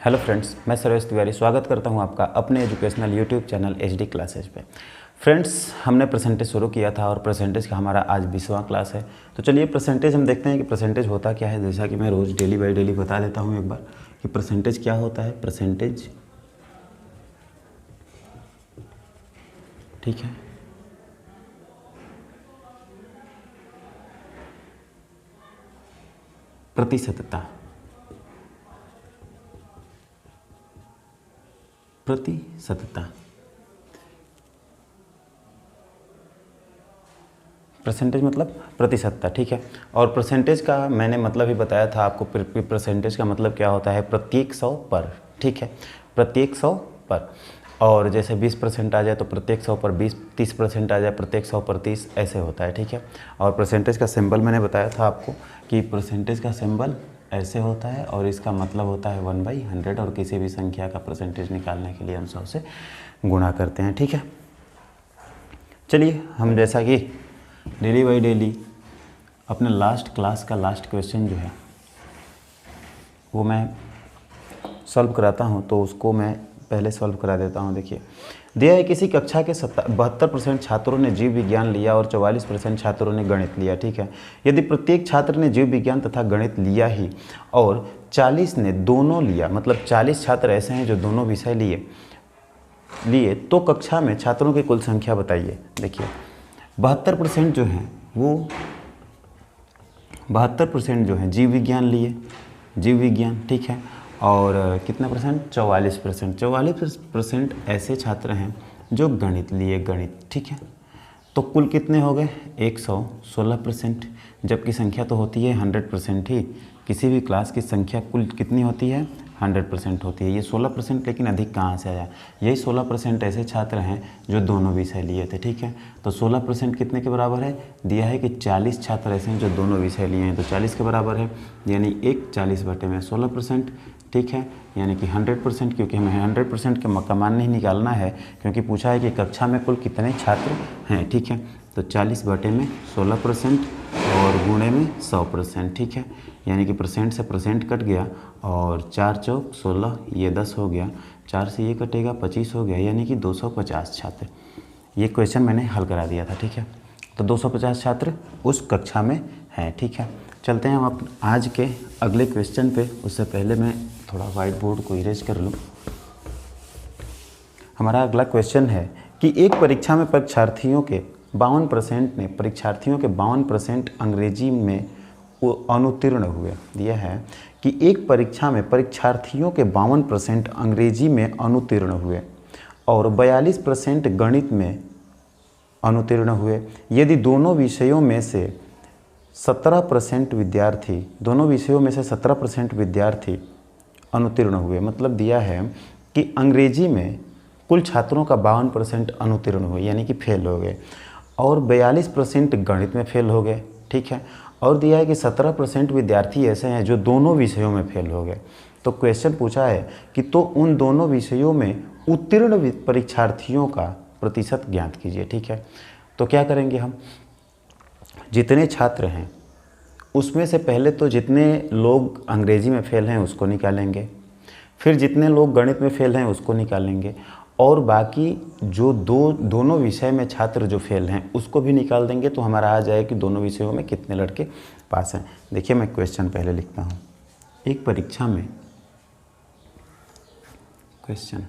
Hello friends, मैं सर्वेश तिवारी स्वागत करता हूं आपका अपने educational YouTube channel HD classes पे। फ्रेंड्स, हमने परसेंटेज शुरू किया था और परसेंटेज का हमारा आज 20वां क्लास है। तो चलिए परसेंटेज हम देखते हैं कि परसेंटेज होता क्या है। जैसा कि मैं रोज़ डेली बाई डेली बता देता हूँ एक बार कि परसेंटेज क्या होता है। परसेंटेज, ठीक है, प्रतिशतता, प्रतिशतता, परसेंटेज मतलब प्रतिशतता, ठीक है। और परसेंटेज का मैंने मतलब ही बताया था आपको। परसेंटेज का मतलब क्या होता है, प्रत्येक 100 पर, ठीक है, प्रत्येक 100 पर। और जैसे 20% आ जाए तो प्रत्येक 100 पर 20, 30% आ जाए प्रत्येक 100 पर 30, ऐसे होता है, ठीक है। और परसेंटेज का सिंबल मैंने बताया था आपको कि परसेंटेज का सिंबल ऐसे होता है और इसका मतलब होता है 1/100। और किसी भी संख्या का परसेंटेज निकालने के लिए हम 100 से गुणा करते हैं, ठीक है। चलिए हम जैसा कि डेली बाई डेली अपने लास्ट क्लास का लास्ट क्वेश्चन जो है वो मैं सॉल्व कराता हूँ, तो उसको मैं पहले सॉल्व करा देता हूँ। देखिए, दिया है किसी कक्षा के 72% छात्रों ने जीव विज्ञान लिया और 44% छात्रों ने गणित लिया, ठीक है। यदि प्रत्येक छात्र ने जीव विज्ञान तथा गणित लिया ही और 40 ने दोनों लिया, मतलब 40 छात्र ऐसे हैं जो दोनों विषय लिए तो कक्षा में छात्रों की कुल संख्या बताइए। देखिए 72% जो हैं वो 72% जो हैं जीव विज्ञान लिए, जीव विज्ञान, ठीक है। और कितना परसेंट, 44%, 44% ऐसे छात्र हैं जो गणित लिए, गणित, ठीक है। तो कुल कितने हो गए, 116%। जबकि संख्या तो होती है 100% ही। किसी भी क्लास की संख्या कुल कितनी होती है, 100% होती है। ये 16% लेकिन अधिक कहाँ से आया, यही 16% ऐसे छात्र हैं जो दोनों विषय लिए थे, ठीक है। तो 16% कितने के बराबर है, दिया है कि 40 छात्र ऐसे हैं जो दोनों विषय लिए हैं, तो 40 के बराबर है, यानी 1/40/16%, ठीक है। यानी कि 100%, क्योंकि हमें 100% का मान नहीं निकालना है, क्योंकि पूछा है कि कक्षा में कुल कितने छात्र हैं, ठीक है। तो 40/16% और गुणे में 100%, ठीक है। यानी कि परसेंट से परसेंट कट गया और 4 चौक 16, ये 10 हो गया, 4 से ये कटेगा 25 हो गया, यानी कि 250 छात्र। ये क्वेश्चन मैंने हल करा दिया था, ठीक है। तो 250 छात्र उस कक्षा में हैं, ठीक है। चलते हैं हम अब आज के अगले क्वेश्चन पे। उससे पहले मैं थोड़ा वाइट बोर्ड को इरेज कर लूँ। हमारा अगला क्वेश्चन है कि एक परीक्षा में परीक्षार्थियों के 52% अंग्रेजी में अनुत्तीर्ण हुए। यह है कि एक परीक्षा में परीक्षार्थियों के 52% अंग्रेजी में अनुत्तीर्ण हुए और 42% गणित में अनुत्तीर्ण हुए। यदि दोनों विषयों में से 17% विद्यार्थी अनुत्तीर्ण हुए, मतलब दिया है कि अंग्रेजी में कुल छात्रों का 52% अनुत्तीर्ण हुए, यानी कि फेल हो गए, और 42% गणित में फेल हो गए, ठीक है। और दिया है कि 17% विद्यार्थी ऐसे हैं जो दोनों विषयों में फेल हो गए। तो क्वेश्चन पूछा है कि तो उन दोनों विषयों में उत्तीर्ण परीक्षार्थियों का प्रतिशत ज्ञात कीजिए, ठीक है। तो क्या करेंगे हम, जितने छात्र हैं उसमें से पहले तो जितने लोग अंग्रेजी में फेल हैं उसको निकालेंगे, फिर जितने लोग गणित में फेल हैं उसको निकालेंगे, और बाकी जो दोनों विषय में छात्र जो फेल हैं उसको भी निकाल देंगे। तो हमारा आ जाए कि दोनों विषयों में कितने लड़के पास हैं। देखिए मैं क्वेश्चन पहले लिखता हूँ। एक परीक्षा में क्वेश्चन,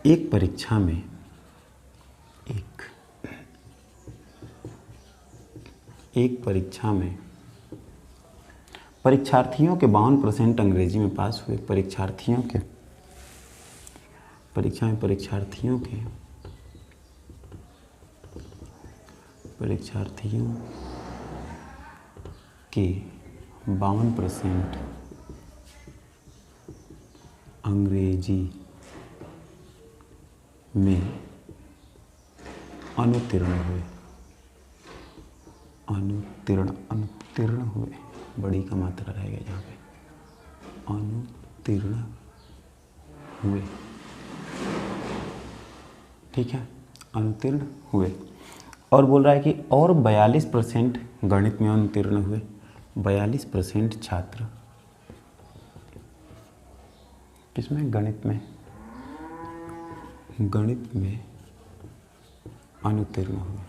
एक परीक्षा में एक परीक्षा में परीक्षार्थियों के 52% अंग्रेजी में पास हुए। परीक्षार्थियों के 52% अंग्रेजी में अनुत्तीर्ण हुए, बड़ी का मात्रा रहेगा यहाँ पे, अनुत्तीर्ण हुए, ठीक है, अनुत्तीर्ण हुए। और बोल रहा है कि और 42% गणित में अनुत्तीर्ण हुए। 42% छात्र किसमें? गणित में। गणित में अनुत्तीर्ण हुए,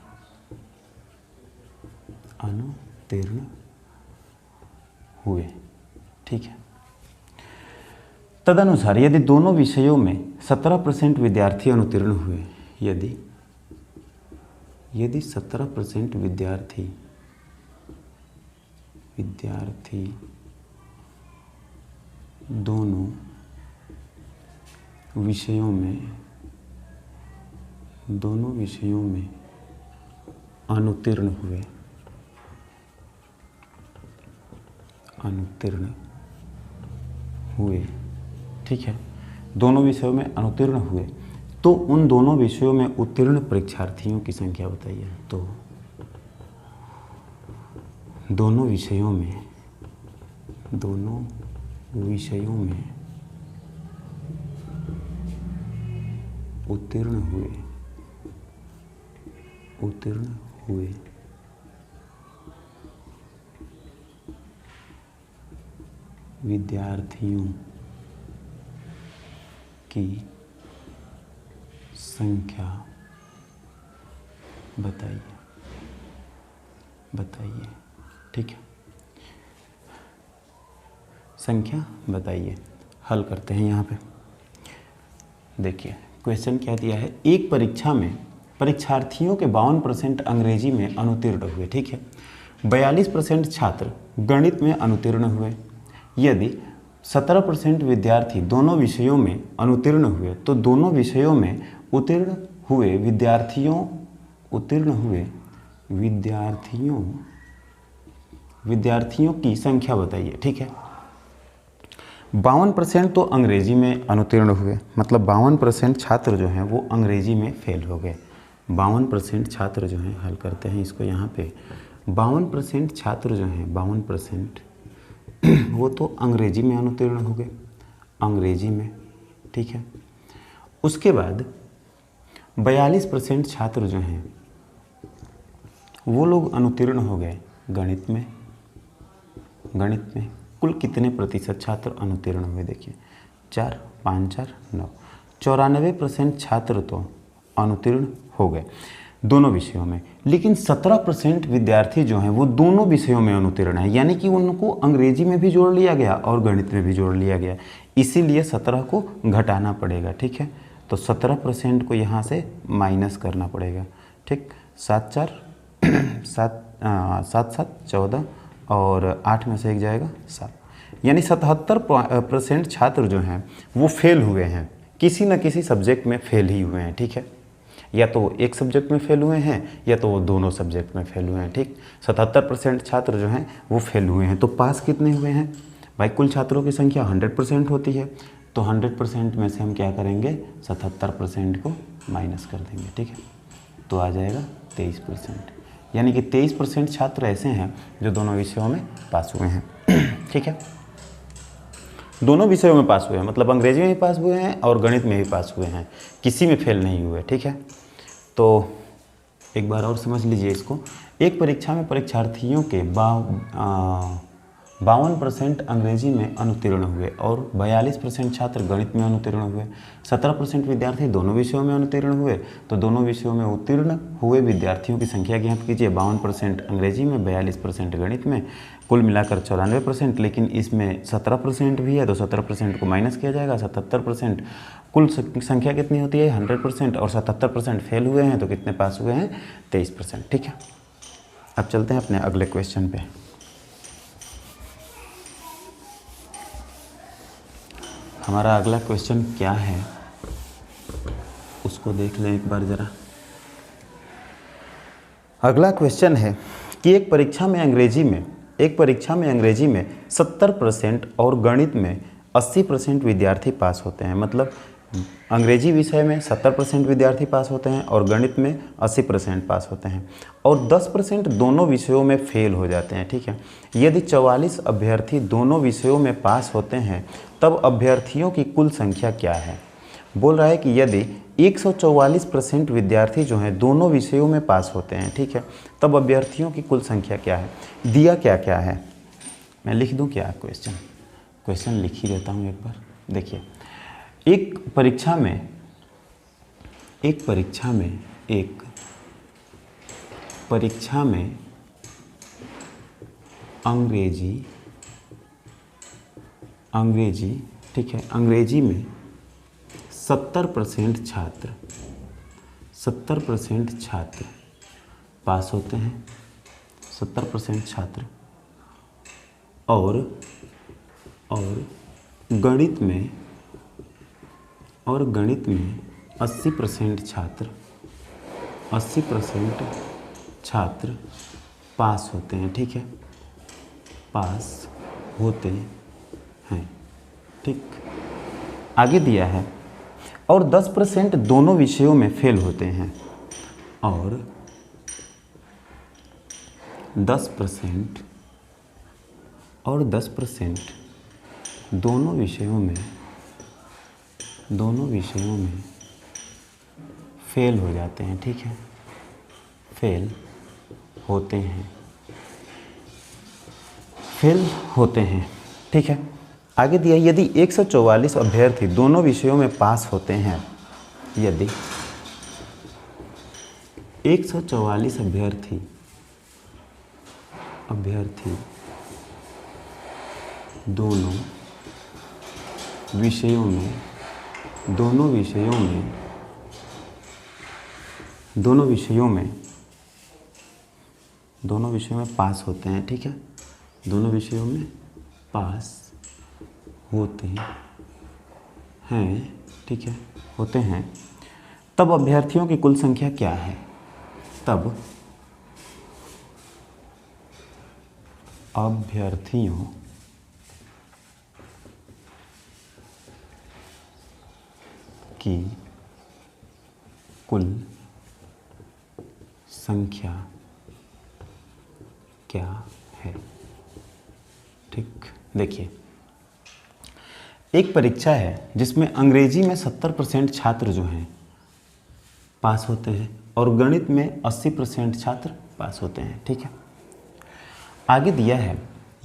अनुत्तीर्ण हुए, ठीक है। तदनुसार यदि दोनों विषयों में 17% विद्यार्थी अनुत्तीर्ण हुए, यदि 17% विद्यार्थी दोनों विषयों में अनुत्तीर्ण हुए, ठीक है, दोनों विषयों में अनुत्तीर्ण हुए, तो उन दोनों विषयों में उत्तीर्ण परीक्षार्थियों की संख्या बताइए। तो दोनों विषयों में उत्तीर्ण हुए विद्यार्थियों की संख्या बताइए, ठीक है, संख्या बताइए। हल करते हैं। यहाँ पे देखिए क्वेश्चन क्या दिया है, एक परीक्षा में परीक्षार्थियों के 52% अंग्रेजी में अनुत्तीर्ण हुए, ठीक है, 42% छात्र गणित में अनुत्तीर्ण हुए। यदि 17% विद्यार्थी दोनों विषयों में अनुत्तीर्ण हुए, तो दोनों विषयों में उत्तीर्ण हुए विद्यार्थियों की संख्या बताइए, ठीक है। 52% तो अंग्रेजी में अनुत्तीर्ण हुए, मतलब 52% छात्र जो हैं वो अंग्रेजी में फेल हो गए। 52% छात्र जो हैं, हल करते हैं इसको यहाँ पे, 52% छात्र जो हैं 52% वो तो अंग्रेजी में अनुत्तीर्ण हो गए, अंग्रेजी में, ठीक है। उसके बाद 42% छात्र जो हैं वो लोग अनुत्तीर्ण हो गए गणित में। कुल कितने प्रतिशत छात्र अनुत्तीर्ण हुए? देखिए 4, 5, 4, 9, 94% छात्र तो अनुत्तीर्ण हो गए दोनों विषयों में, लेकिन 17% विद्यार्थी जो हैं वो दोनों विषयों में अनुत्तीर्ण है, यानी कि उनको अंग्रेजी में भी जोड़ लिया गया और गणित में भी जोड़ लिया गया, इसीलिए 17 को घटाना पड़ेगा, ठीक है। तो 17% को यहाँ से माइनस करना पड़ेगा, ठीक। 7, 4, 7, 7, 14 और 8 में से 1 जाएगा 7, यानी 77% छात्र जो हैं वो फेल हुए हैं, किसी न किसी सब्जेक्ट में फेल ही हुए हैं, ठीक है। या तो एक सब्जेक्ट में फेल हुए हैं या तो वो दोनों सब्जेक्ट में फेल हुए हैं, ठीक। 77% छात्र जो हैं वो फेल हुए हैं। तो पास कितने हुए हैं भाई? कुल छात्रों की संख्या 100% होती है, तो 100% में से हम क्या करेंगे? 77% को माइनस कर देंगे, ठीक है। तो आ जाएगा 23%, यानी कि 23% छात्र ऐसे हैं जो दोनों विषयों में पास हुए हैं, ठीक है। दोनों विषयों में पास हुए हैं, मतलब अंग्रेजी में भी पास हुए हैं और गणित में भी पास हुए हैं, किसी में फेल नहीं हुए, ठीक है। तो एक बार और समझ लीजिए इसको। एक परीक्षा में परीक्षार्थियों के 52% अंग्रेजी में अनुत्तीर्ण हुए और 42% छात्र गणित में अनुत्तीर्ण हुए। 17% विद्यार्थी दोनों विषयों में अनुत्तीर्ण हुए, तो दोनों विषयों में उत्तीर्ण हुए विद्यार्थियों की संख्या ज्ञात कीजिए। 52% अंग्रेजी में, 42% गणित में, कुल मिलाकर 94%, लेकिन इसमें 17% भी है तो 17% को माइनस किया जाएगा। 77%, कुल संख्या कितनी होती है? 100%, और 77% फेल हुए हैं तो कितने पास हुए हैं? 23%, ठीक है। अब चलते हैं अपने अगले क्वेश्चन पे। हमारा अगला क्वेश्चन क्या है उसको देख लें एक बार ज़रा। अगला क्वेश्चन है कि एक परीक्षा में अंग्रेजी में 70% और गणित में 80% विद्यार्थी पास होते हैं। मतलब अंग्रेजी विषय में 70% विद्यार्थी पास होते हैं और गणित में 80% पास होते हैं, और 10% दोनों विषयों में फेल हो जाते हैं, ठीक है। यदि 44 अभ्यर्थी दोनों विषयों में पास होते हैं तब अभ्यर्थियों की कुल संख्या क्या है? बोल रहा है कि यदि 144% विद्यार्थी जो हैं दोनों विषयों में पास होते हैं, ठीक है, तब अभ्यर्थियों की कुल संख्या क्या है? दिया क्या क्या है? मैं लिख दूं क्या? क्वेश्चन लिख ही देता हूं एक बार। देखिए एक परीक्षा में अंग्रेजी, ठीक है, अंग्रेजी में 70% छात्र पास होते हैं, 70% छात्र, और गणित में 80% छात्र पास होते हैं, ठीक है, पास होते हैं, ठीक। आगे दिया है और 10% दोनों विषयों में फेल होते हैं, और 10% दोनों विषयों में फेल हो जाते हैं, ठीक है, फेल होते हैं, ठीक है। आगे दिया यदि 144 अभ्यर्थी दोनों विषयों में पास होते हैं, यदि 144 अभ्यर्थी दोनों विषयों में पास होते हैं, ठीक है, दोनों विषयों में पास होते हैं, ठीक है, होते हैं, तब अभ्यर्थियों की कुल संख्या क्या है? तब अभ्यर्थियों की कुल संख्या क्या है? ठीक, देखिए एक परीक्षा है जिसमें अंग्रेजी में 70% छात्र जो हैं पास होते हैं और गणित में 80% पास होते हैं, ठीक है। आगे दिया है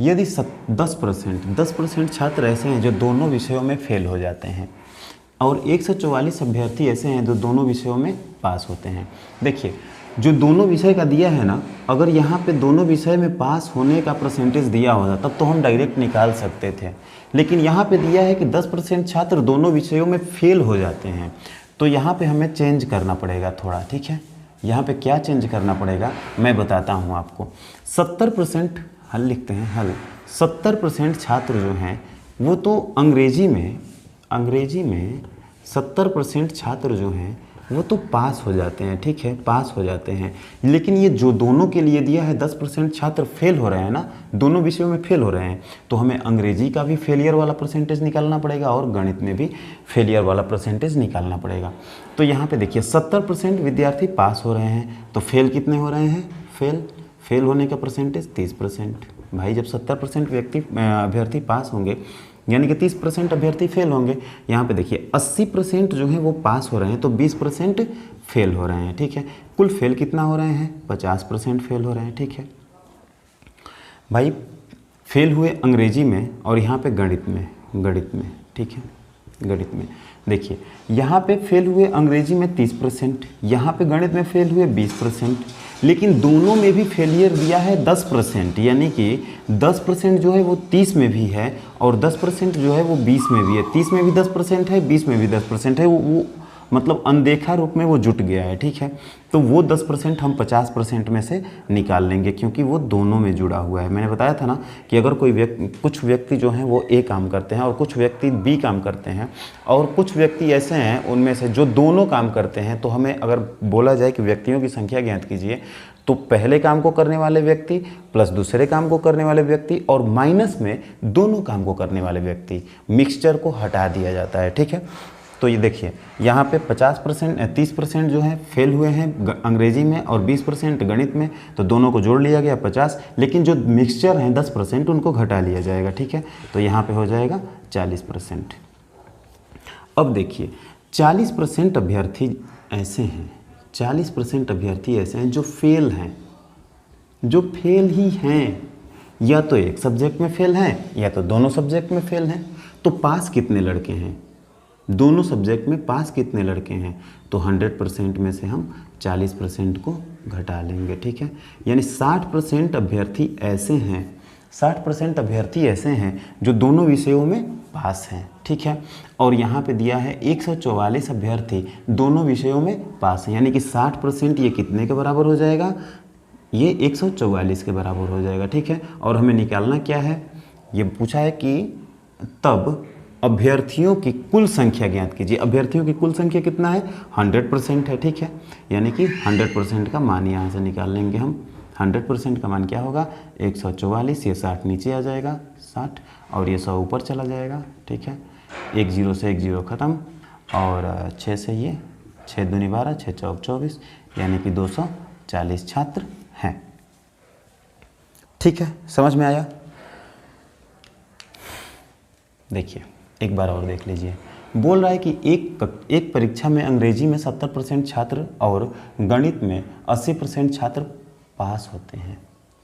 यदि 10% छात्र ऐसे हैं जो दोनों विषयों में फेल हो जाते हैं और 144 अभ्यर्थी ऐसे हैं जो दोनों विषयों में पास होते हैं। देखिए जो दोनों विषय का दिया है ना, अगर यहाँ पे दोनों विषय में पास होने का परसेंटेज दिया होता तब तो हम डायरेक्ट निकाल सकते थे, लेकिन यहाँ पे दिया है कि 10% छात्र दोनों विषयों में फेल हो जाते हैं, तो यहाँ पे हमें चेंज करना पड़ेगा थोड़ा, ठीक है। यहाँ पे क्या चेंज करना पड़ेगा मैं बताता हूँ आपको। 70% हल लिखते हैं, हल 70% छात्र जो हैं वो तो अंग्रेजी में 70% छात्र जो हैं वो तो पास हो जाते हैं, ठीक है, पास हो जाते हैं। लेकिन ये जो दोनों के लिए दिया है 10% छात्र फेल हो रहे हैं ना, दोनों विषयों में फेल हो रहे हैं, तो हमें अंग्रेजी का भी फेलियर वाला परसेंटेज निकालना पड़ेगा और गणित में भी फेलियर वाला परसेंटेज निकालना पड़ेगा। तो यहाँ पे देखिए 70% विद्यार्थी पास हो रहे हैं, तो फेल कितने हो रहे हैं? फेल होने का परसेंटेज 30%। भाई जब 70% अभ्यर्थी पास होंगे यानी कि 30% अभ्यर्थी फेल होंगे। यहाँ पे देखिए 80% जो है वो पास हो रहे हैं, तो 20% फेल हो रहे हैं, ठीक है। कुल फेल कितना हो रहे हैं? 50% फेल हो रहे हैं, ठीक है भाई। फेल हुए अंग्रेजी में और यहाँ पे गणित में, ठीक है, गणित में देखिए यहाँ पे फेल हुए अंग्रेजी में 30%, यहाँ पे गणित में फेल हुए 20%, लेकिन दोनों में भी फेलियर दिया है 10%, यानी कि 10% जो है वो 30 में भी है और 10% जो है वो 20 में भी है। 30 में भी 10% है, 20 में भी 10% है, वो मतलब अनदेखा रूप में वो जुट गया है, ठीक है। तो वो 10% हम 50% में से निकाल लेंगे क्योंकि वो दोनों में जुड़ा हुआ है। मैंने बताया था ना कि अगर कुछ व्यक्ति जो हैं वो ए काम करते हैं और कुछ व्यक्ति बी काम करते हैं और कुछ व्यक्ति ऐसे हैं उनमें से जो दोनों काम करते हैं, तो हमें अगर बोला जाए कि व्यक्तियों की संख्या ज्ञात कीजिए तो पहले काम को करने वाले व्यक्ति प्लस दूसरे काम को करने वाले व्यक्ति और माइनस में दोनों काम को करने वाले व्यक्ति, मिक्सचर को हटा दिया जाता है, ठीक है। तो ये देखिए यहाँ पे 30% जो है फेल हुए हैं अंग्रेजी में और 20% गणित में, तो दोनों को जोड़ लिया गया 50, लेकिन जो मिक्सचर हैं 10% उनको घटा लिया जाएगा, ठीक है। तो यहाँ पे हो जाएगा 40%। अब देखिए 40% अभ्यर्थी ऐसे हैं, 40% अभ्यर्थी ऐसे हैं जो फेल हैं, जो फेल ही हैं, या तो एक सब्जेक्ट में फेल हैं या तो दोनों सब्जेक्ट में फेल हैं। तो पास कितने लड़के हैं? दोनों सब्जेक्ट में पास कितने लड़के हैं, तो 100% में से हम 40% को घटा लेंगे, ठीक है। यानी 60% अभ्यर्थी ऐसे हैं, 60% अभ्यर्थी ऐसे हैं जो दोनों विषयों में पास हैं, ठीक है। और यहाँ पे दिया है 144 अभ्यर्थी दोनों विषयों में पास हैं, यानी कि 60% ये कितने के बराबर हो जाएगा, ये 144 के बराबर हो जाएगा, ठीक है। और हमें निकालना क्या है, ये पूछा है कि तब अभ्यर्थियों की कुल संख्या ज्ञात कीजिए। अभ्यर्थियों की कुल संख्या कितना है, 100% है, ठीक है। यानी कि 100% का मान यहाँ से निकाल लेंगे हम। 100% का मान क्या होगा, 144, ये 60 नीचे आ जाएगा 60, और ये 100 ऊपर चला जाएगा, ठीक है। 1 0 से 1 0 ख़त्म, और 6 से ये 6 दूनी 12, 6 चौक 24, यानी कि 240 छात्र हैं, ठीक है। समझ में आया। देखिए एक बार और देख लीजिए, बोल रहा है कि एक परीक्षा में अंग्रेजी में 70% छात्र और गणित में 80% छात्र पास होते हैं,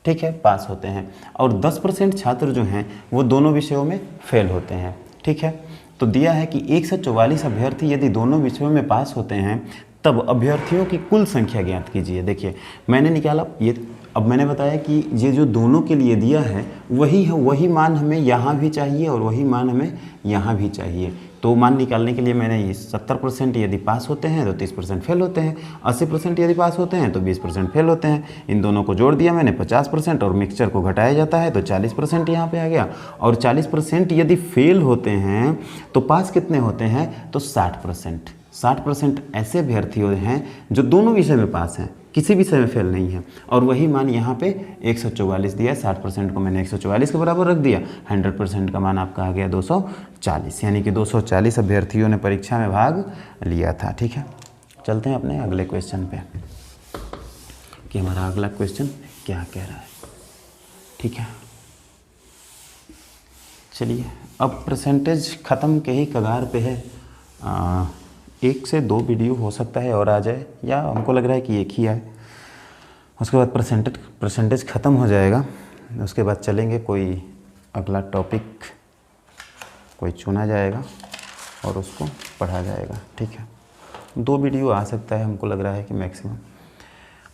ठीक है, पास होते हैं, और 10% छात्र जो हैं वो दोनों विषयों में फेल होते हैं, ठीक है। तो दिया है कि 144 अभ्यर्थी यदि दोनों विषयों में पास होते हैं तब अभ्यर्थियों की कुल संख्या ज्ञात कीजिए। देखिए मैंने निकाला ये, अब मैंने बताया कि ये जो दोनों के लिए दिया है वही है, वही मान हमें यहाँ भी चाहिए और वही मान हमें यहाँ भी चाहिए। तो मान निकालने के लिए मैंने ये 70% यदि पास होते हैं तो 30% फेल होते हैं, 80% यदि पास होते हैं तो 20% फेल होते हैं। इन दोनों को जोड़ दिया मैंने 50%, और मिक्सचर को घटाया जाता है तो 40% यहाँ पे आ गया। और 40% यदि फेल होते हैं तो पास कितने होते हैं, तो 60%। 60% ऐसे अभ्यर्थी हैं जो दोनों विषय में पास हैं, किसी विषय में फेल नहीं है, और वही मान यहाँ पे 144 दिया है। 60% को मैंने 144 के बराबर रख दिया, 100% का मान आपका आ गया 240, यानी कि 240 अभ्यर्थियों ने परीक्षा में भाग लिया था, ठीक है। चलते हैं अपने अगले क्वेश्चन पे कि हमारा अगला क्वेश्चन क्या कह रहा है, ठीक है। चलिए अब परसेंटेज ख़त्म के ही कगार पे है। 1 से 2 वीडियो हो सकता है और आ जाए, या हमको लग रहा है कि एक ही आए, उसके बाद परसेंटेज ख़त्म हो जाएगा। उसके बाद चलेंगे, कोई अगला टॉपिक कोई चुना जाएगा और उसको पढ़ा जाएगा, ठीक है। 2 वीडियो आ सकता है, हमको लग रहा है कि मैक्सिमम।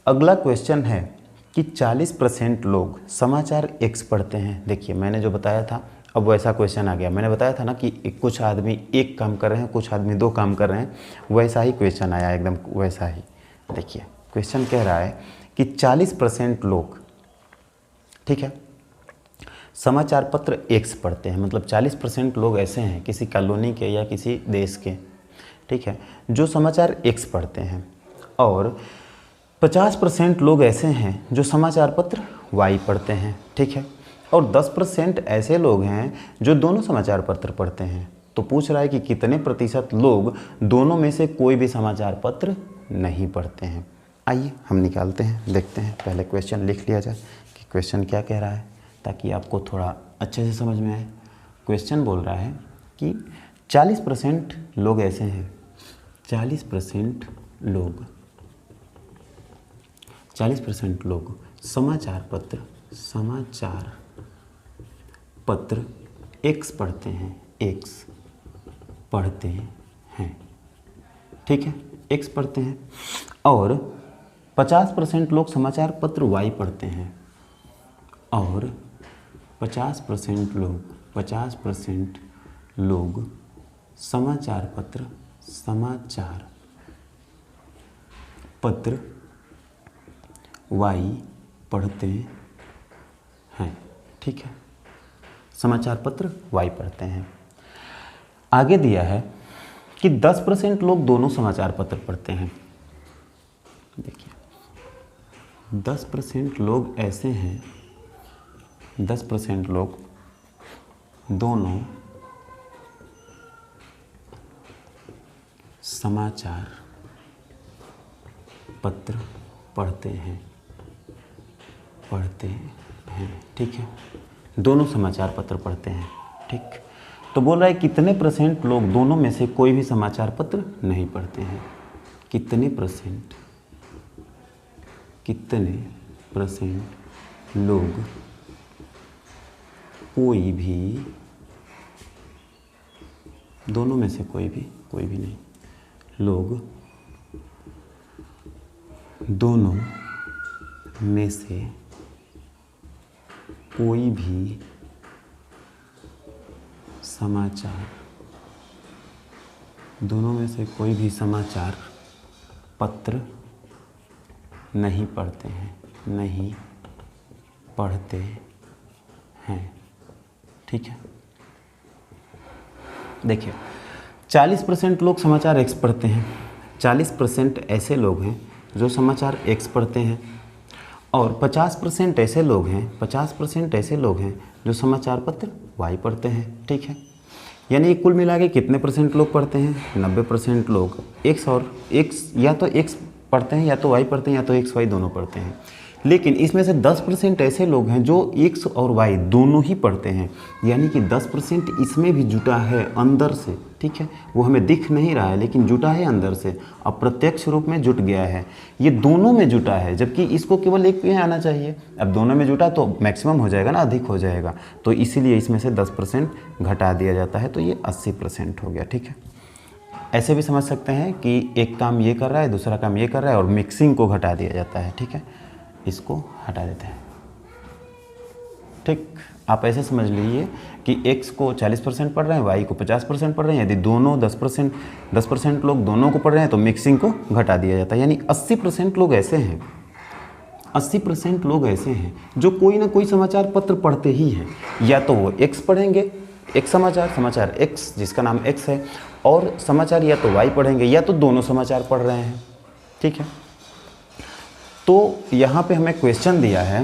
अगला क्वेश्चन है कि 40% लोग समाचार X पढ़ते हैं। देखिए मैंने जो बताया था अब वैसा क्वेश्चन आ गया। मैंने बताया था ना कि कुछ आदमी एक काम कर रहे हैं, कुछ आदमी 2 काम कर रहे हैं, वैसा ही क्वेश्चन आया, एकदम वैसा ही। देखिए क्वेश्चन कह रहा है कि 40% लोग, ठीक है, समाचार पत्र X पढ़ते हैं। मतलब 40% लोग ऐसे हैं किसी कॉलोनी के या किसी देश के, ठीक है, जो समाचार X पढ़ते हैं, और 50% लोग ऐसे हैं जो समाचार पत्र Y पढ़ते हैं, ठीक है, और 10% ऐसे लोग हैं जो दोनों समाचार पत्र पढ़ते हैं। तो पूछ रहा है कि कितने प्रतिशत लोग दोनों में से कोई भी समाचार पत्र नहीं पढ़ते हैं। आइए हम निकालते हैं, देखते हैं। पहले क्वेश्चन लिख लिया जाए कि क्वेश्चन क्या कह रहा है, ताकि आपको थोड़ा अच्छे से समझ में आए। क्वेश्चन बोल रहा है कि 40% लोग ऐसे हैं, 40% लोग समाचार पत्र X पढ़ते हैं, X पढ़ते हैं, ठीक है, X पढ़ते हैं, और 50% लोग समाचार पत्र Y पढ़ते हैं, और 50% लोग समाचार पत्र Y पढ़ते हैं, ठीक है, समाचार पत्र Y पढ़ते हैं। आगे दिया है कि 10% लोग दोनों समाचार पत्र पढ़ते हैं। देखिए 10% लोग ऐसे हैं, 10% लोग दोनों समाचार पत्र पढ़ते हैं, ठीक है, दोनों समाचार पत्र पढ़ते हैं, ठीक। तो बोल रहा है कितने % लोग दोनों में से कोई भी समाचार पत्र नहीं पढ़ते हैं। कितने % लोग कोई भी दोनों में से कोई भी नहीं, लोग दोनों में से कोई भी समाचार, दोनों में से कोई भी समाचार पत्र नहीं पढ़ते हैं, ठीक है। देखिए 40% लोग समाचार एक्स पढ़ते हैं, 40% ऐसे लोग हैं जो समाचार एक्स पढ़ते हैं, और 50% ऐसे लोग हैं जो समाचार पत्र वाई पढ़ते हैं, ठीक है। यानी कुल मिला के कितने परसेंट लोग पढ़ते हैं? 90% लोग एक्स और एक्स, या तो एक्स पढ़ते हैं या तो वाई पढ़ते हैं या तो एक्स वाई दोनों पढ़ते हैं। लेकिन इसमें से 10% ऐसे लोग हैं जो एक्स और वाई दोनों ही पढ़ते हैं, यानी कि 10% इसमें भी जुटा है अंदर से, ठीक है। वो हमें दिख नहीं रहा है लेकिन जुटा है अंदर से, अप्रत्यक्ष रूप में जुट गया है। ये दोनों में जुटा है, जबकि इसको केवल एक में आना चाहिए। अब दोनों में जुटा तो मैक्सिमम हो जाएगा ना, अधिक हो जाएगा, तो इसीलिए इसमें से 10% घटा दिया जाता है, तो ये 80% हो गया, ठीक है। ऐसे भी समझ सकते हैं कि एक काम ये कर रहा है, दूसरा काम ये कर रहा है, और मिक्सिंग को घटा दिया जाता है, ठीक है। इसको हटा देते हैं, ठीक। आप ऐसे समझ लीजिए कि x को 40% पढ़ रहे हैं, y को 50% पढ़ रहे हैं। यदि दोनों 10% लोग दोनों को पढ़ रहे हैं तो मिक्सिंग को घटा दिया जाता है। यानी 80% लोग ऐसे हैं, 80% लोग ऐसे हैं जो कोई ना कोई समाचार पत्र पढ़ते ही हैं। या तो वो x पढ़ेंगे, एक समाचार x जिसका नाम x है, और समाचार या तो y पढ़ेंगे या तो दोनों समाचार पढ़ रहे हैं, ठीक है। तो यहाँ पे हमें क्वेश्चन दिया है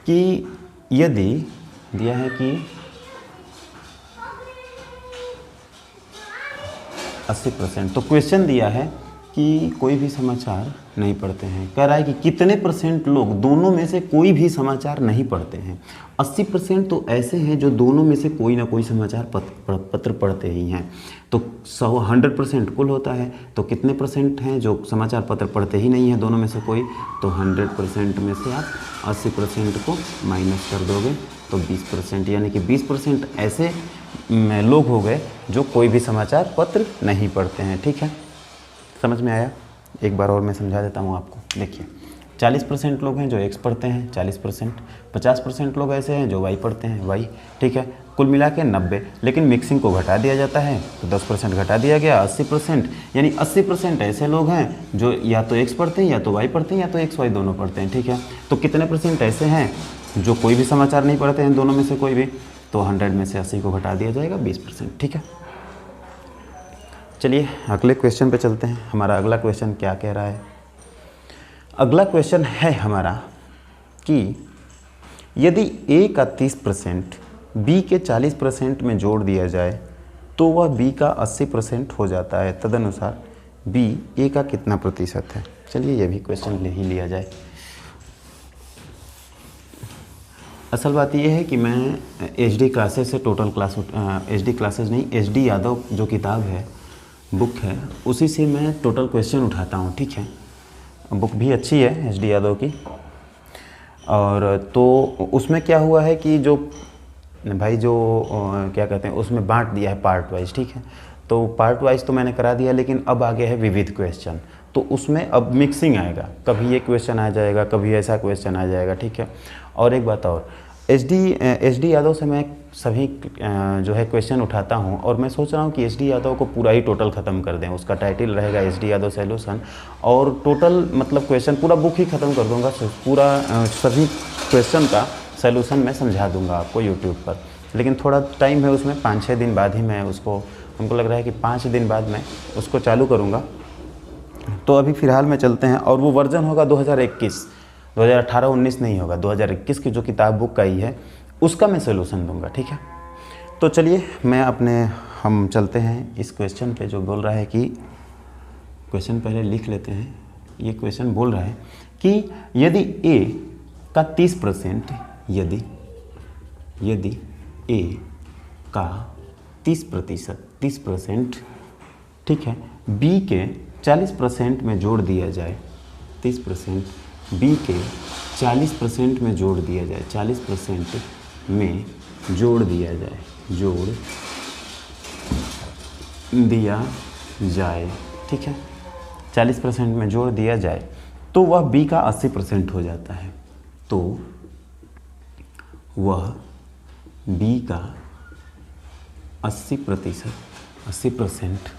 कि यदि दिया है कि 80%, तो क्वेश्चन दिया है कि कोई भी समाचार नहीं पढ़ते हैं। कह रहा है कि कितने परसेंट लोग दोनों में से कोई भी समाचार नहीं पढ़ते हैं। 80% तो ऐसे हैं जो दोनों में से कोई ना कोई समाचार पत्र पढ़ते ही हैं। तो 100% कुल होता है, तो कितने परसेंट हैं जो समाचार पत्र पढ़ते ही नहीं हैं दोनों में से कोई? तो 100% में से आप 80% को माइनस कर दोगे तो 20%, यानी कि 20% ऐसे लोग हो गए जो कोई भी समाचार पत्र नहीं पढ़ते हैं, ठीक है। समझ में आया? एक बार और मैं समझा देता हूँ आपको। देखिए 40% लोग हैं जो एक्स पढ़ते हैं, 40%, 50% लोग ऐसे हैं जो वाई पढ़ते हैं, वाई, ठीक है। कुल मिला के 90, लेकिन मिक्सिंग को घटा दिया जाता है तो 10% घटा दिया गया, 80%। यानी 80% ऐसे लोग हैं जो या तो एक्स पढ़ते हैं या तो वाई पढ़ते हैं या तो एक्स वाई दोनों पढ़ते हैं, ठीक है। तो कितने परसेंट ऐसे हैं जो कोई भी समाचार नहीं पढ़ते हैं दोनों में से कोई भी? तो 100 में से 80 को घटा दिया जाएगा, 20%, ठीक है। चलिए अगले क्वेश्चन पे चलते हैं। हमारा अगला क्वेश्चन क्या कह रहा है? अगला क्वेश्चन है हमारा कि यदि A का 30% B के 40% में जोड़ दिया जाए तो वह B का 80% हो जाता है। तदनुसार B A का कितना प्रतिशत है? चलिए ये भी क्वेश्चन ले ही लिया जाए। असल बात यह है कि मैं HD क्लासेस से टोटल क्लास, HD क्लासेस नहीं, HD यादव जो किताब है, बुक है, उसी से मैं टोटल क्वेश्चन उठाता हूँ, ठीक है। बुक भी अच्छी है HD यादव की। और तो उसमें क्या हुआ है कि जो भाई जो क्या कहते हैं उसमें बांट दिया है पार्ट वाइज, ठीक है। तो पार्ट वाइज तो मैंने करा दिया, लेकिन अब आगे है विविध क्वेश्चन, तो उसमें अब मिक्सिंग आएगा। कभी ये क्वेश्चन आ जाएगा, कभी ऐसा क्वेश्चन आ जाएगा, ठीक है। और एक बात और, HD यादव से मैं सभी जो है क्वेश्चन उठाता हूं, और मैं सोच रहा हूं कि HD यादव को पूरा ही टोटल ख़त्म कर दें। उसका टाइटल रहेगा HD यादव सॉल्यूशन, और टोटल मतलब क्वेश्चन पूरा बुक ही ख़त्म कर दूंगा। पूरा सभी क्वेश्चन का सॉल्यूशन मैं समझा दूंगा आपको यूट्यूब पर। लेकिन थोड़ा टाइम है उसमें, 5-6 दिन बाद ही मैं उसको, हमको लग रहा है कि 5 दिन बाद मैं उसको चालू करूँगा। तो अभी फ़िलहाल में चलते हैं, और वो वर्जन होगा 2021, 2018-19 नहीं होगा, 2021 की जो किताब बुक आई है उसका मैं सोल्यूशन दूंगा, ठीक है। तो चलिए हम चलते हैं इस क्वेश्चन पे, जो बोल रहा है कि क्वेश्चन पहले लिख लेते हैं। ये क्वेश्चन बोल रहा है कि यदि A का 30%, यदि A का 30%, ठीक है, B के 40% में जोड़ दिया जाए, 30% B के 40% में जोड़ दिया जाए, 40% में जोड़ दिया जाए, दिया जाए, ठीक है, 40% में जोड़ दिया जाए तो वह b का 80% हो जाता है। तो वह b का 80%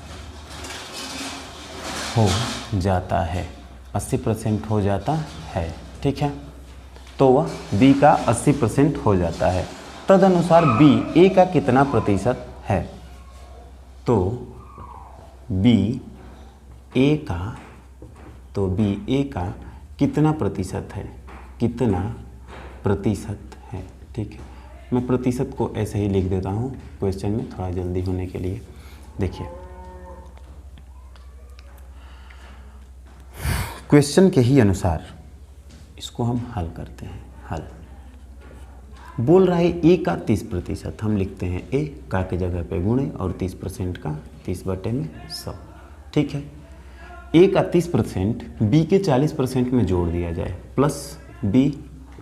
हो जाता है, 80% हो जाता है, ठीक है। तो वह b का 80% हो जाता है। तदनुसार b a का कितना प्रतिशत है? तो b a का कितना प्रतिशत है? कितना प्रतिशत है, ठीक है। मैं प्रतिशत को ऐसे ही लिख देता हूँ क्वेश्चन में थोड़ा जल्दी होने के लिए। देखिए क्वेश्चन के ही अनुसार इसको हम हल करते हैं। हल बोल रहा है a का 30%, हम लिखते हैं a का के जगह पे गुणे और 30% का 30/100, ठीक है। a का 30% b के 40% में जोड़ दिया जाए प्लस b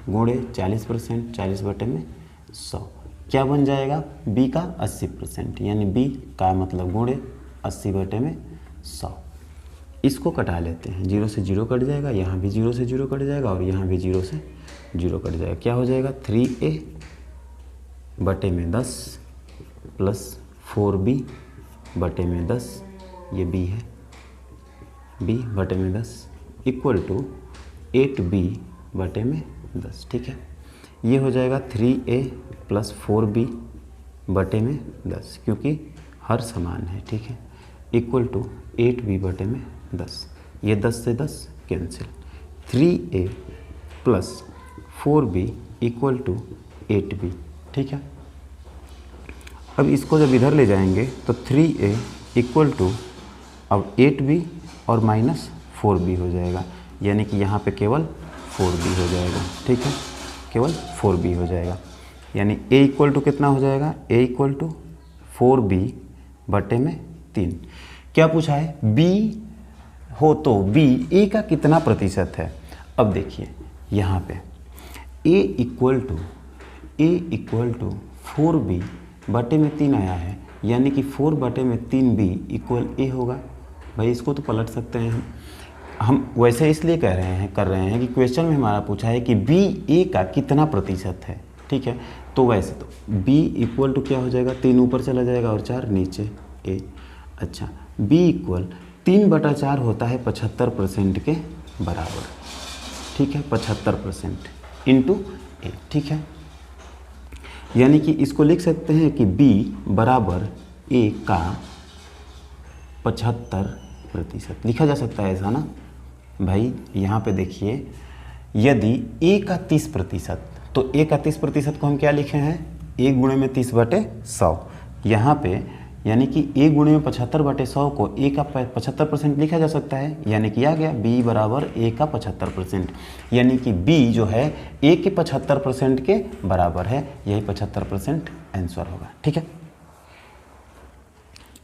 गुणे 40%, 40/100 क्या बन जाएगा? b का 80%, यानी b का मतलब गुणे 80/100। इसको कटा लेते हैं, 0 से 0 कट जाएगा, यहाँ भी 0 से 0 कट जाएगा और यहाँ भी 0 से 0 कट जाएगा। क्या हो जाएगा? 3a/10 प्लस 4b/10, ये b है, b/10 इक्वल टू 8b/10, ठीक है। ये हो जाएगा 3a प्लस 4b/10 क्योंकि हर समान है, ठीक है, इक्वल टू 8b/10। ये 10 से 10 cancel, 3a plus 4b equal to 8b, ठीक है। अब इसको जब इधर ले जाएंगे तो 3a इक्वल टू अब 8b और माइनस 4b हो जाएगा, यानी कि यहाँ पे केवल 4b हो जाएगा, ठीक है, केवल 4b हो जाएगा। यानी a इक्वल टू कितना हो जाएगा? a equal to 4b/3। क्या पूछा है? b हो तो b a का कितना प्रतिशत है? अब देखिए यहाँ पे a इक्वल टू 4b/3 आया है, यानी कि 4/3b इक्वल a होगा। भाई इसको तो पलट सकते हैं हम वैसे इसलिए कर रहे हैं कि क्वेश्चन में हमारा पूछा है कि b a का कितना प्रतिशत है, ठीक है। तो वैसे तो b इक्वल टू क्या हो जाएगा? 3 ऊपर चला जाएगा और 4 नीचे a। अच्छा, b इक्वल 3/4 होता है 75% के बराबर, ठीक है, 75% इंटू a, ठीक है। यानी कि इसको लिख सकते हैं कि b बराबर a का 75% लिखा जा सकता है, ऐसा ना भाई। यहाँ पे देखिए यदि a का 30%, तो a का 30% को हम क्या लिखे हैं? a गुणे में 30/100। यहाँ पे यानी कि a गुणे में 75/100 को a का 75% लिखा जा सकता है, यानी कि आ गया b बराबर a का 75%, यानी कि b जो है a के 75% के बराबर है, यही 75% आंसर होगा, ठीक है।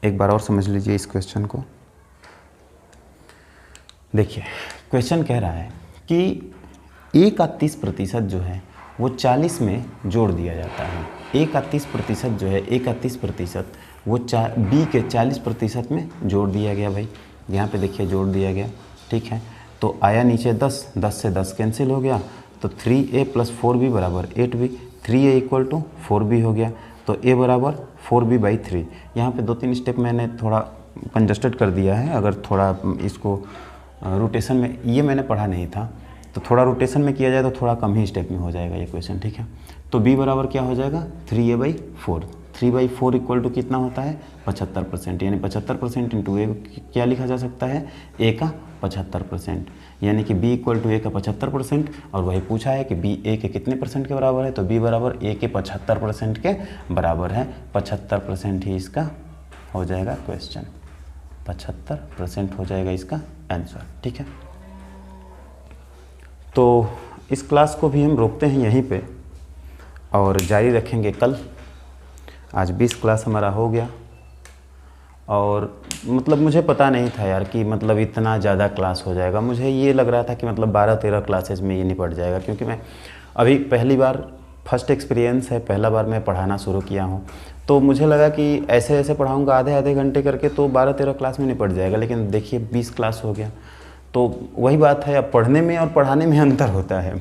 एक बार और समझ लीजिए इस क्वेश्चन को। देखिए क्वेश्चन कह रहा है कि a का 30% जो है वो 40 में जोड़ दिया जाता है। a का 30% जो है, a का 30% वो b के 40% में जोड़ दिया गया। भाई यहाँ पे देखिए जोड़ दिया गया, ठीक है। तो आया नीचे 10, 10 से 10 कैंसिल हो गया, तो 3a प्लस 4b बराबर 8b, 3a equal to 4b हो गया, तो a बराबर 4b/3। यहाँ पे 2-3 स्टेप मैंने थोड़ा कंजस्टेड कर दिया है, अगर थोड़ा इसको रोटेशन में, ये मैंने पढ़ा नहीं था, तो थोड़ा रोटेशन में किया जाए तो थोड़ा कम ही स्टेप में हो जाएगा ये क्वेश्चन, ठीक है। तो b बराबर क्या हो जाएगा? 3a/4। 3/4 इक्वल टू कितना होता है? 75%, यानी 75% इंटू a क्या लिखा जा सकता है? a का 75%, यानी कि b इक्वल टू a का 75%। और वही पूछा है कि b a के कितने परसेंट के बराबर है, तो b बराबर a के 75% के बराबर है। 75% ही इसका हो जाएगा क्वेश्चन, 75% हो जाएगा इसका आंसर, ठीक है। तो इस क्लास को भी हम रोकते हैं यहीं पे और जारी रखेंगे कल। आज 20 क्लास हमारा हो गया, और मतलब मुझे पता नहीं था यार कि मतलब इतना ज़्यादा क्लास हो जाएगा। मुझे ये लग रहा था कि मतलब 12-13 क्लासेज में ये निपट जाएगा, क्योंकि मैं अभी पहली बार फर्स्ट एक्सपीरियंस है, पहला बार मैं पढ़ाना शुरू किया हूँ। तो मुझे लगा कि ऐसे ऐसे पढ़ाऊँगा आधे आधे घंटे करके तो 12-13 क्लास में निपट जाएगा, लेकिन देखिए 20 क्लास हो गया। तो वही बात है, अब पढ़ने में और पढ़ाने में अंतर होता है।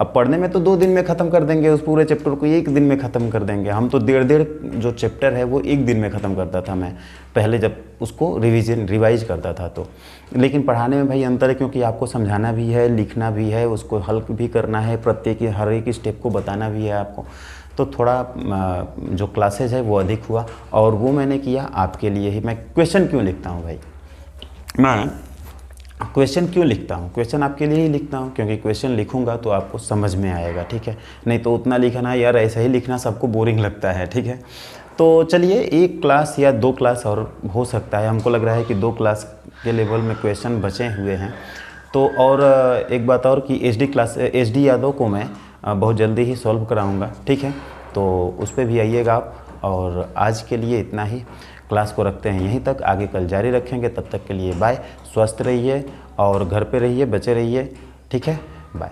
अब पढ़ने में तो 2 दिन में ख़त्म कर देंगे, उस पूरे चैप्टर को 1 दिन में ख़त्म कर देंगे। हम तो डेढ़ जो चैप्टर है वो 1 दिन में ख़त्म करता था मैं पहले, जब उसको रिवाइज करता था तो। लेकिन पढ़ाने में भाई अंतर है, क्योंकि आपको समझाना भी है, लिखना भी है, उसको हल भी करना है, प्रत्येक हर एक स्टेप को बताना भी है आपको। तो थोड़ा जो क्लासेज है वो अधिक हुआ, और वो मैंने किया आपके लिए ही। मैं क्वेश्चन क्यों लिखता हूँ भाई, मैं क्वेश्चन क्यों लिखता हूँ, क्वेश्चन आपके लिए ही लिखता हूँ, क्योंकि क्वेश्चन लिखूंगा तो आपको समझ में आएगा, ठीक है। नहीं तो उतना लिखना यार, ऐसा ही लिखना सबको बोरिंग लगता है, ठीक है। तो चलिए 1 क्लास या 2 क्लास और हो सकता है, हमको लग रहा है कि 2 क्लास के लेवल में क्वेश्चन बचे हुए हैं। तो और एक बात और कि HD यादव को मैं बहुत जल्दी ही सॉल्व कराऊँगा, ठीक है। तो उस पर भी आइएगा आप। और आज के लिए इतना ही, क्लास को रखते हैं यहीं तक, आगे कल जारी रखेंगे। तब तक के लिए बाय, स्वस्थ रहिए और घर पे रहिए, बचे रहिए, ठीक है, बाय।